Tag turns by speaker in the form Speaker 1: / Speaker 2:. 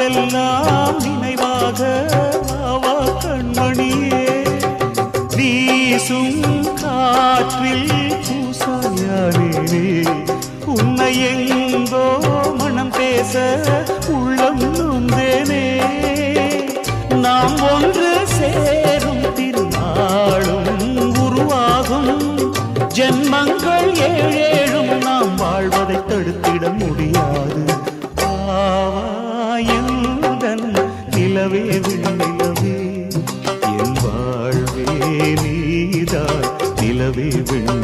Speaker 1: நாளெல்லாம் நினைவாக அவா கண்மணியே வீசும் காற்றில் பூசாயானே உன்னை எங்கோ மனம் பேச உள்ளம் நொந்தேனே நாம் ஒன்று சேரும் திருநாளும் உருவாகும் ஜென்மங்கள் ஏழேழும் நாம் வாழ்வதை தடுத்திட முடியாது ஆவாயுடன் நிலவே விண்ணிலவே என் வாழ்வே நீதான் நிலவே விண்